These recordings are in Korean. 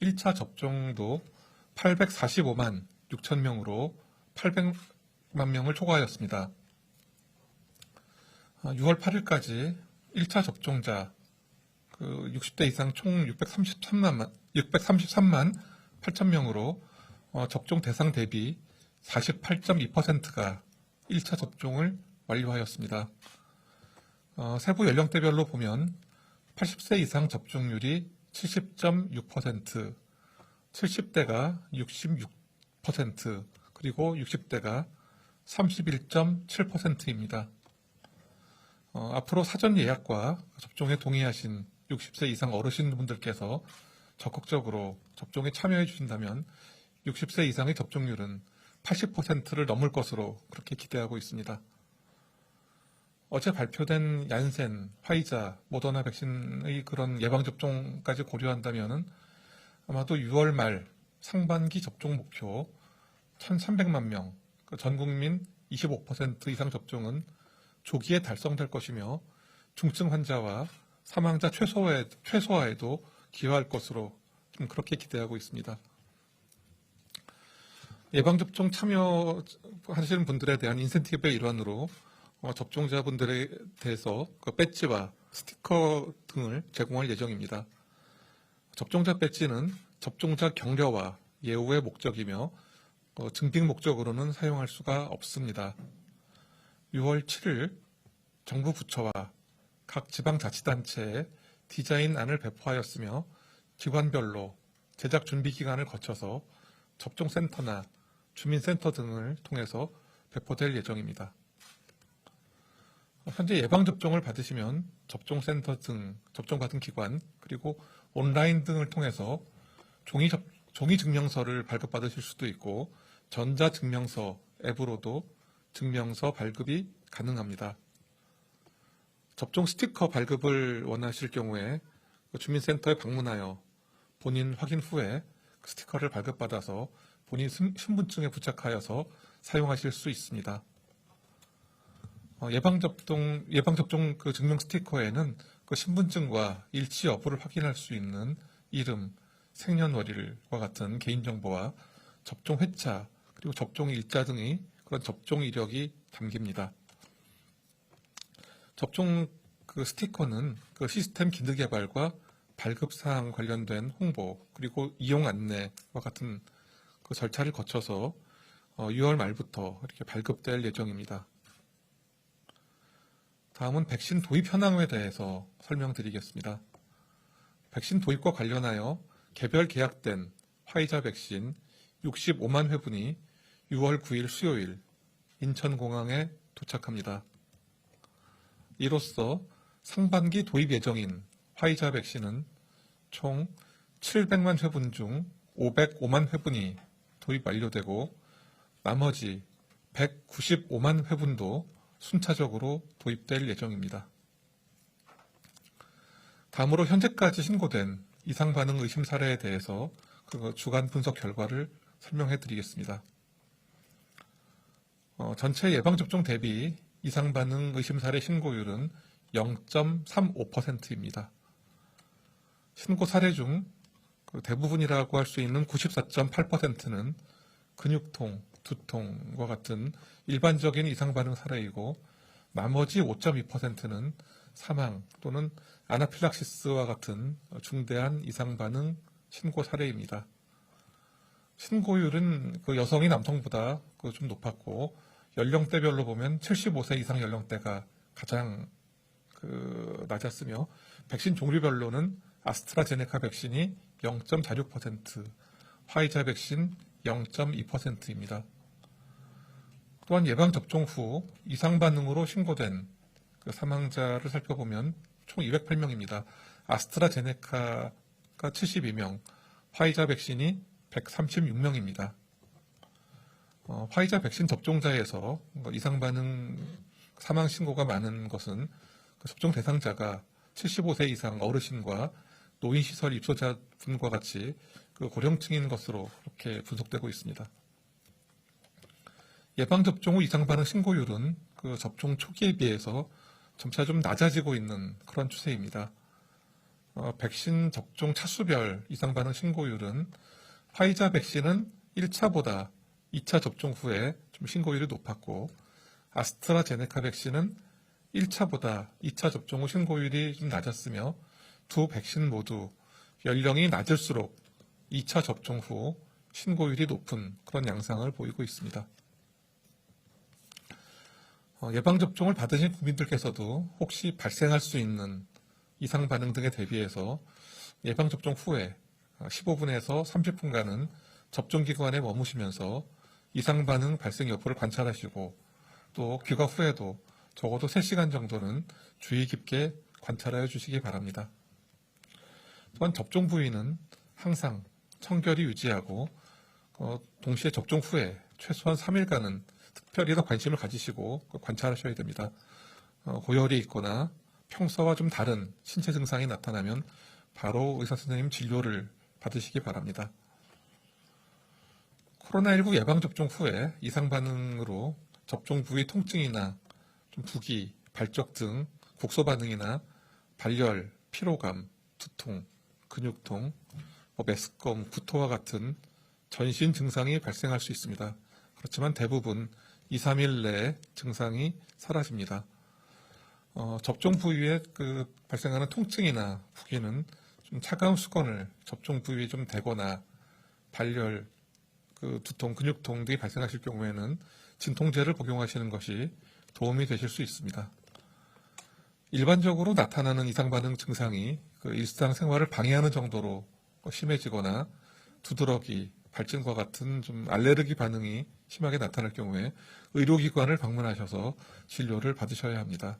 1차 접종도 845만 6천 명으로 800만 명을 초과하였습니다. 6월 8일까지 1차 접종자 60대 이상 총 633만 8천 명으로 접종 대상 대비 48.2%가 1차 접종을 완료하였습니다. 세부 연령대별로 보면 80세 이상 접종률이 70.6%, 70대가 66%, 그리고 60대가 31.7%입니다. 앞으로 사전 예약과 접종에 동의하신 60세 이상 어르신분들께서 적극적으로 접종에 참여해 주신다면 60세 이상의 접종률은 80%를 넘을 것으로 그렇게 기대하고 있습니다. 어제 발표된 얀센, 화이자, 모더나 백신의 그런 예방접종까지 고려한다면 아마도 6월 말 상반기 접종 목표 1,300만 명, 전 국민 25% 이상 접종은 조기에 달성될 것이며 중증 환자와 사망자 최소화에도 기여할 것으로 좀 그렇게 기대하고 있습니다. 예방접종 참여하시는 분들에 대한 인센티브의 일환으로 접종자분들에 대해서 배지와 스티커 등을 제공할 예정입니다. 접종자 배지는 접종자 격려와 예우의 목적이며 증빙 목적으로는 사용할 수가 없습니다. 6월 7일 정부 부처와 각 지방자치단체에 디자인안을 배포하였으며 기관별로 제작 준비 기간을 거쳐서 접종센터나 주민센터 등을 통해서 배포될 예정입니다. 현재 예방접종을 받으시면 접종센터 등 접종받은 기관 그리고 온라인 등을 통해서 종이 증명서를 발급받으실 수도 있고 전자증명서 앱으로도 증명서 발급이 가능합니다. 접종 스티커 발급을 원하실 경우에 주민센터에 방문하여 본인 확인 후에 스티커를 발급받아서 본인 신분증에 부착하여서 사용하실 수 있습니다. 예방접종 증명 스티커에는 신분증과 일치 여부를 확인할 수 있는 이름, 생년월일과 같은 개인정보와 접종 회차, 그리고 접종 일자 등의 그런 접종 이력이 담깁니다. 접종 스티커는 시스템 기능 개발과 발급 사항 관련된 홍보, 그리고 이용 안내와 같은 절차를 거쳐서 6월 말부터 이렇게 발급될 예정입니다. 다음은 백신 도입 현황에 대해서 설명드리겠습니다. 백신 도입과 관련하여 개별 계약된 화이자 백신 65만 회분이 6월 9일 수요일 인천공항에 도착합니다. 이로써 상반기 도입 예정인 화이자 백신은 총 700만 회분 중 505만 회분이 도입 완료되고 나머지 195만 회분도 순차적으로 도입될 예정입니다. 다음으로 현재까지 신고된 이상 반응 의심 사례에 대해서 주간 분석 결과를 설명해 드리겠습니다. 전체 예방접종 대비 이상 반응 의심 사례 신고율은 0.35%입니다. 신고 사례 중 대부분이라고 할 수 있는 94.8%는 근육통, 두통과 같은 일반적인 이상 반응 사례이고 나머지 5.2%는 사망 또는 아나필락시스와 같은 중대한 이상 반응 신고 사례입니다. 신고율은 여성이 남성보다 좀 높았고 연령대별로 보면 75세 이상 연령대가 가장 낮았으며 백신 종류별로는 아스트라제네카 백신이 0.46%, 화이자 백신 0.2%입니다. 또한 예방접종 후 이상 반응으로 신고된 사망자를 살펴보면 총 208명입니다. 아스트라제네카가 72명, 화이자 백신이 136명입니다. 화이자 백신 접종자에서 이상 반응 사망 신고가 많은 것은 접종 대상자가 75세 이상 어르신과 노인시설 입소자분과 같이 고령층인 것으로 그렇게 분석되고 있습니다. 예방접종 후 이상 반응 신고율은 접종 초기에 비해서 점차 좀 낮아지고 있는 그런 추세입니다. 백신 접종 차수별 이상 반응 신고율은 화이자 백신은 1차보다 2차 접종 후에 좀 신고율이 높았고, 아스트라제네카 백신은 1차보다 2차 접종 후 신고율이 좀 낮았으며, 두 백신 모두 연령이 낮을수록 2차 접종 후 신고율이 높은 그런 양상을 보이고 있습니다. 예방접종을 받으신 국민들께서도 혹시 발생할 수 있는 이상 반응 등에 대비해서 예방접종 후에 15분에서 30분간은 접종기관에 머무시면서 이상 반응 발생 여부를 관찰하시고, 또 귀가 후에도 적어도 3시간 정도는 주의 깊게 관찰하여 주시기 바랍니다. 또한 접종 부위는 항상 청결히 유지하고, 동시에 접종 후에 최소한 3일간은 특별히 더 관심을 가지시고 관찰하셔야 됩니다. 고열이 있거나 평소와 좀 다른 신체 증상이 나타나면 바로 의사 선생님 진료를 받으시기 바랍니다. 코로나19 예방접종 후에 이상 반응으로 접종 부위 통증이나 좀 부기, 발적 등 국소 반응이나 발열, 피로감, 두통, 근육통, 메스꺼움, 구토와 같은 전신 증상이 발생할 수 있습니다. 그렇지만 대부분 2, 3일 내에 증상이 사라집니다. 접종 부위에 발생하는 통증이나 부기는 좀 차가운 수건을 접종 부위에 좀 대거나 발열, 두통, 근육통 등이 발생하실 경우에는 진통제를 복용하시는 것이 도움이 되실 수 있습니다. 일반적으로 나타나는 이상 반응 증상이 일상생활을 방해하는 정도로 심해지거나 두드러기, 발진과 같은 좀 알레르기 반응이 심하게 나타날 경우에 의료기관을 방문하셔서 진료를 받으셔야 합니다.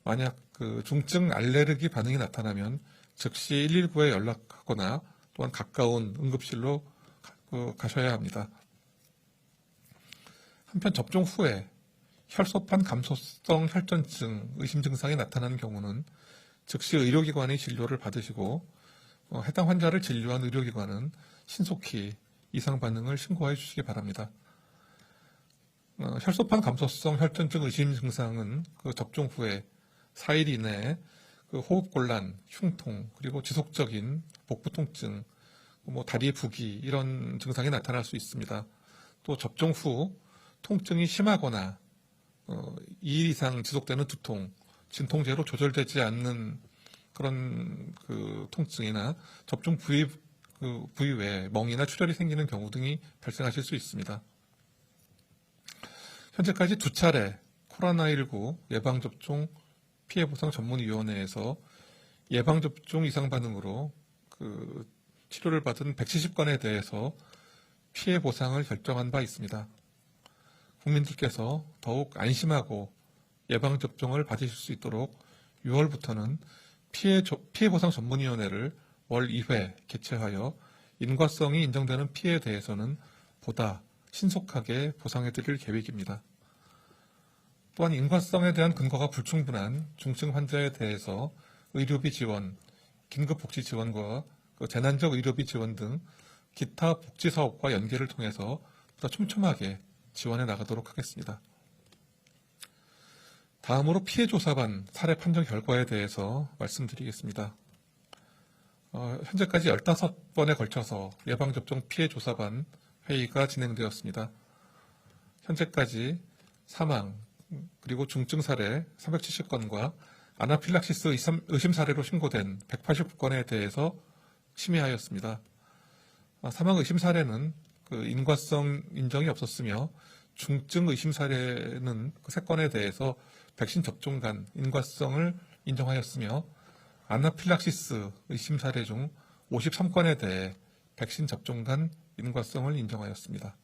만약 중증 알레르기 반응이 나타나면 즉시 119에 연락하거나 또한 가까운 응급실로 가셔야 합니다. 한편 접종 후에 혈소판 감소성 혈전증 의심 증상이 나타나는 경우는 즉시 의료기관의 진료를 받으시고, 해당 환자를 진료한 의료기관은 신속히 이상 반응을 신고해 주시기 바랍니다. 혈소판 감소성 혈전증 의심 증상은 접종 후에 4일 이내에 호흡곤란, 흉통, 그리고 지속적인 복부 통증, 다리 부기 이런 증상이 나타날 수 있습니다. 또 접종 후 통증이 심하거나 2일 이상 지속되는 두통, 진통제로 조절되지 않는 그런 통증이나 접종 부위 외에 멍이나 출혈이 생기는 경우 등이 발생하실 수 있습니다. 현재까지 2차례 코로나19 예방접종 피해보상 전문위원회에서 예방접종 이상 반응으로 치료를 받은 170건에 대해서 피해보상을 결정한 바 있습니다. 국민들께서 더욱 안심하고 예방접종을 받으실 수 있도록 6월부터는 피해보상 전문위원회를 월 2회 개최하여 인과성이 인정되는 피해에 대해서는 보다 신속하게 보상해드릴 계획입니다. 또한 인과성에 대한 근거가 불충분한 중증 환자에 대해서 의료비 지원, 긴급복지 지원과 재난적 의료비 지원 등 기타 복지 사업과 연계를 통해서 보다 촘촘하게 지원해 나가도록 하겠습니다. 다음으로 피해조사반 사례 판정 결과에 대해서 말씀드리겠습니다. 현재까지 15번에 걸쳐서 예방접종 피해조사반 회의가 진행되었습니다. 현재까지 사망, 그리고 중증 사례 370건과 아나필락시스 의심 사례로 신고된 189건에 대해서 심의하였습니다. 사망 의심 사례는 인과성 인정이 없었으며, 중증 의심 사례는 3건에 대해서 백신 접종 간 인과성을 인정하였으며, 아나필락시스 의심 사례 중 53건에 대해 백신 접종 간 인과성을 인정하였습니다.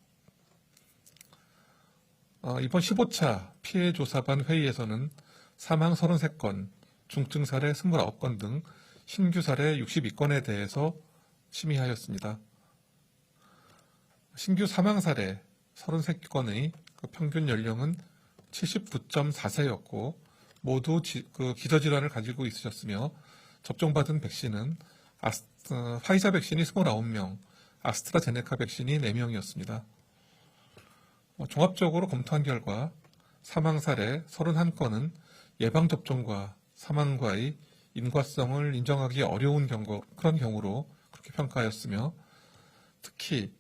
이번 15차 피해조사반 회의에서는 사망 33건, 중증 사례 29건 등 신규 사례 62건에 대해서 심의하였습니다. 신규 사망 사례 33건의 평균 연령은 79.4세였고 모두 기저질환을 가지고 있으셨으며, 접종받은 백신은 화이자 백신이 29명, 아스트라제네카 백신이 4명이었습니다. 종합적으로 검토한 결과 사망 사례 31건은 예방접종과 사망과의 인과성을 인정하기 어려운 그런 경우로 그렇게 평가하였으며, 특히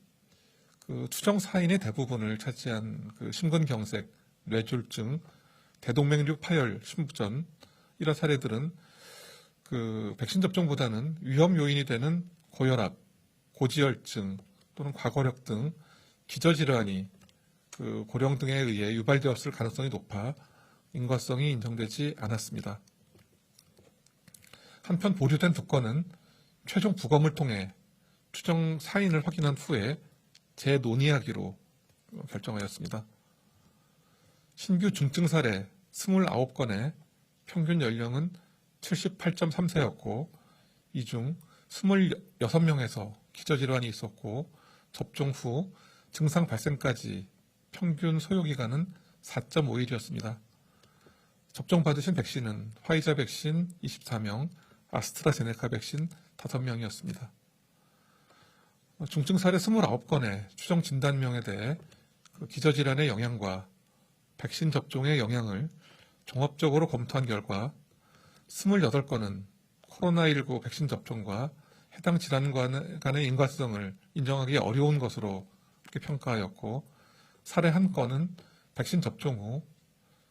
그 추정 사인의 대부분을 차지한 그 심근경색, 뇌졸중, 대동맥류 파열, 심부전 이런 사례들은 그 백신 접종보다는 위험 요인이 되는 고혈압, 고지혈증 또는 과거력 등 기저질환이 그 고령 등에 의해 유발되었을 가능성이 높아 인과성이 인정되지 않았습니다. 한편 보류된 두 건은 최종 부검을 통해 추정 사인을 확인한 후에 재논의하기로 결정하였습니다. 신규 중증 사례 29건에 평균 연령은 78.3세였고 이 중 26명에서 기저질환이 있었고 접종 후 증상 발생까지 평균 소요기간은 4.5일이었습니다. 접종받으신 백신은 화이자 백신 24명, 아스트라제네카 백신 5명이었습니다. 중증 사례 29건의 추정 진단명에 대해 그 기저질환의 영향과 백신 접종의 영향을 종합적으로 검토한 결과 28건은 코로나19 백신 접종과 해당 질환 간의 인과성을 인정하기 어려운 것으로 그렇게 평가하였고, 사례 1건은 백신 접종 후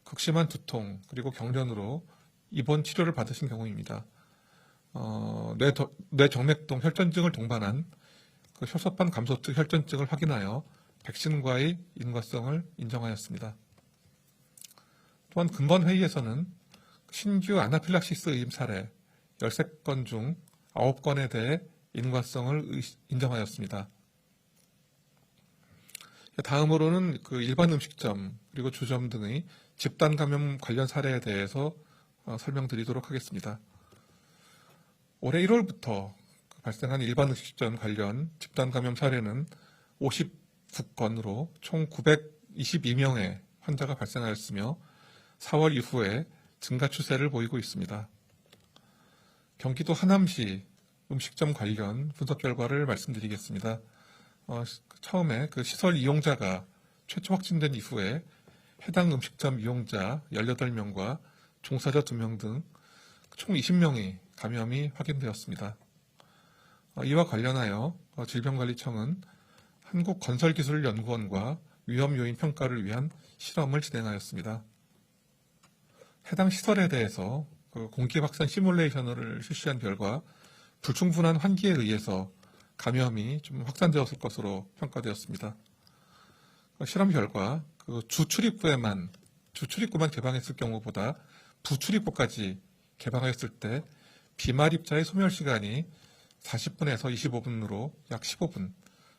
극심한 두통 그리고 경련으로 입원 치료를 받으신 경우입니다. 뇌정맥동 혈전증을 동반한 그 효소판 감소증 혈전증을 확인하여 백신과의 인과성을 인정하였습니다. 또한 근본 회의에서는 신규 아나필락시스 의심 사례 13건 중 9건에 대해 인과성을 인정하였습니다. 다음으로는 그 일반 음식점 그리고 주점 등의 집단 감염 관련 사례에 대해서 설명드리도록 하겠습니다. 올해 1월부터 발생한 일반 음식점 관련 집단 감염 사례는 59건으로 총 922명의 환자가 발생하였으며 4월 이후에 증가 추세를 보이고 있습니다. 경기도 하남시 음식점 관련 분석 결과를 말씀드리겠습니다. 처음에 그 시설 이용자가 최초 확진된 이후에 해당 음식점 이용자 18명과 종사자 2명 등 총 20명의 감염이 확인되었습니다. 이와 관련하여 질병관리청은 한국건설기술연구원과 위험요인 평가를 위한 실험을 진행하였습니다. 해당 시설에 대해서 공기 확산 시뮬레이션을 실시한 결과 불충분한 환기에 의해서 감염이 좀 확산되었을 것으로 평가되었습니다. 실험 결과 주출입구만 개방했을 경우보다 부출입구까지 개방했을 때 비말입자의 소멸 시간이 40분에서 25분으로 약 15분,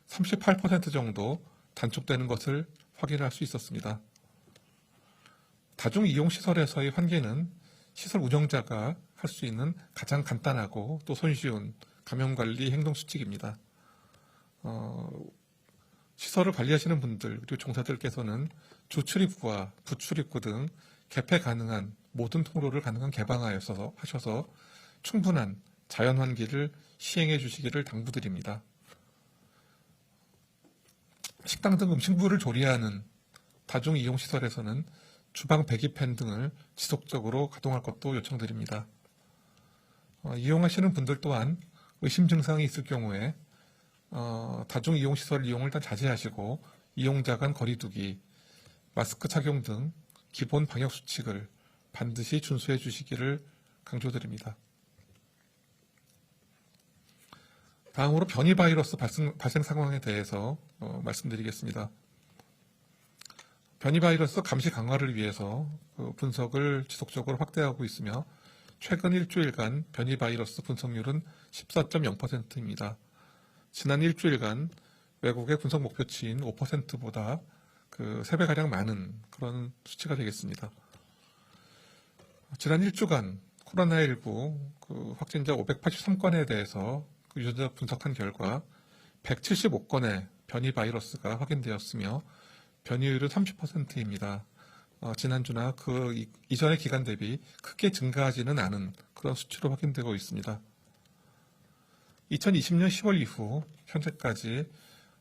38% 정도 단축되는 것을 확인할 수 있었습니다. 다중이용시설에서의 환기는 시설 운영자가 할 수 있는 가장 간단하고 또 손쉬운 감염관리 행동수칙입니다. 시설을 관리하시는 분들 그리고 종사들께서는 주출입구와 부출입구 등 개폐 가능한 모든 통로를 가능한 개방하셔서 충분한 자연환기를 시행해 주시기를 당부드립니다. 식당 등 음식물을 조리하는 다중이용시설에서는 주방 배기팬 등을 지속적으로 가동할 것도 요청드립니다. 이용하시는 분들 또한 의심 증상이 있을 경우에 다중이용시설 이용을 일단 자제하시고 이용자 간 거리두기, 마스크 착용 등 기본 방역수칙을 반드시 준수해 주시기를 강조드립니다. 다음으로 변이 바이러스 발생 상황에 대해서 말씀드리겠습니다. 변이 바이러스 감시 강화를 위해서 분석을 지속적으로 확대하고 있으며 최근 일주일간 변이 바이러스 분석률은 14.0%입니다. 지난 일주일간 외국의 분석 목표치인 5%보다 3배가량 많은 그런 수치가 되겠습니다. 지난 일주간 코로나19 확진자 583건에 대해서 유전자 분석한 결과 175건의 변이 바이러스가 확인되었으며 변이율은 30%입니다. 지난주나 그 이전의 기간 대비 크게 증가하지는 않은 그런 수치로 확인되고 있습니다. 2020년 10월 이후 현재까지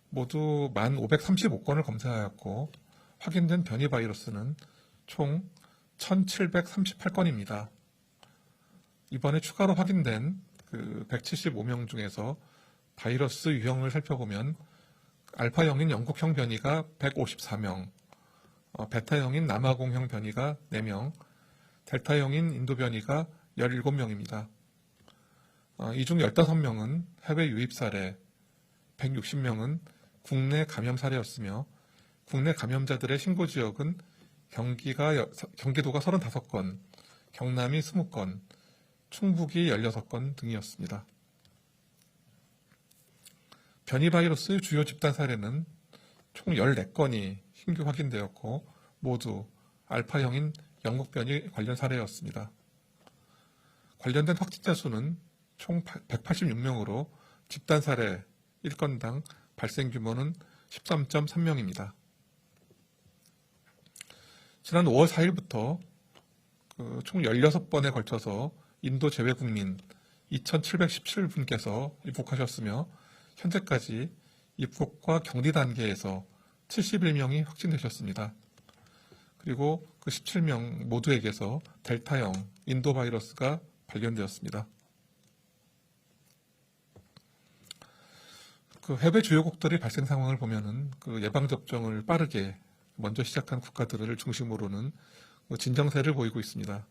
모두 1,535건을 검사하였고 확인된 변이 바이러스는 총 1,738건입니다. 이번에 추가로 확인된 그 175명 중에서 바이러스 유형을 살펴보면 알파형인 영국형 변이가 154명, 베타형인 남아공형 변이가 4명, 델타형인 인도 변이가 17명입니다. 이 중 15명은 해외 유입 사례, 160명은 국내 감염 사례였으며 국내 감염자들의 신고 지역은 경기도가 35건, 경남이 20건, 충북이 16건 등이었습니다. 변이 바이러스의 주요 집단 사례는 총 14건이 신규 확인되었고 모두 알파형인 영국 변이 관련 사례였습니다. 관련된 확진자 수는 총 186명으로 집단 사례 1건당 발생 규모는 13.3명입니다. 지난 5월 4일부터 총 16번에 걸쳐서 인도 제외 국민 2,717분께서 입국하셨으며 현재까지 입국과 격리 단계에서 71명이 확진되셨습니다. 그리고 그 17명 모두에게서 델타형 인도 바이러스가 발견되었습니다. 그 해외 주요국들의 발생 상황을 보면은 그 예방접종을 빠르게 먼저 시작한 국가들을 중심으로는 진정세를 보이고 있습니다.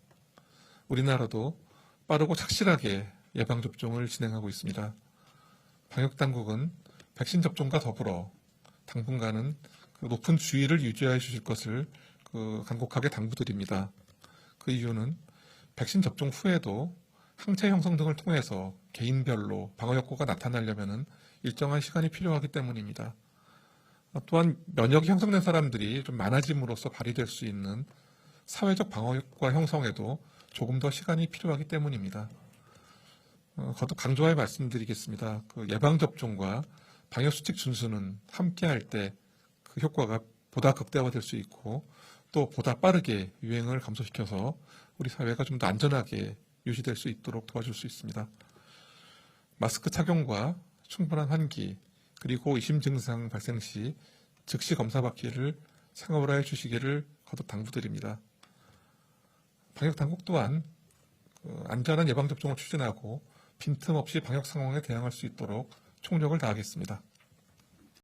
우리나라도 빠르고 착실하게 예방접종을 진행하고 있습니다. 방역당국은 백신 접종과 더불어 당분간은 그 높은 주의를 유지해 주실 것을 간곡하게 당부드립니다. 그 이유는 백신 접종 후에도 항체 형성 등을 통해서 개인별로 방어 효과가 나타나려면 일정한 시간이 필요하기 때문입니다. 또한 면역이 형성된 사람들이 좀 많아짐으로써 발휘될 수 있는 사회적 방어 효과 형성에도 조금 더 시간이 필요하기 때문입니다. 거듭 강조하여 말씀드리겠습니다. 그 예방접종과 방역수칙 준수는 함께 할 때 그 효과가 보다 극대화될 수 있고 또 보다 빠르게 유행을 감소시켜서 우리 사회가 좀 더 안전하게 유지될 수 있도록 도와줄 수 있습니다. 마스크 착용과 충분한 환기 그리고 의심 증상 발생 시 즉시 검사받기를 생활화해 주시기를 거듭 당부드립니다. 방역당국 또한 안전한 예방접종을 추진하고 빈틈없이 방역 상황에 대응할 수 있도록 총력을 다하겠습니다.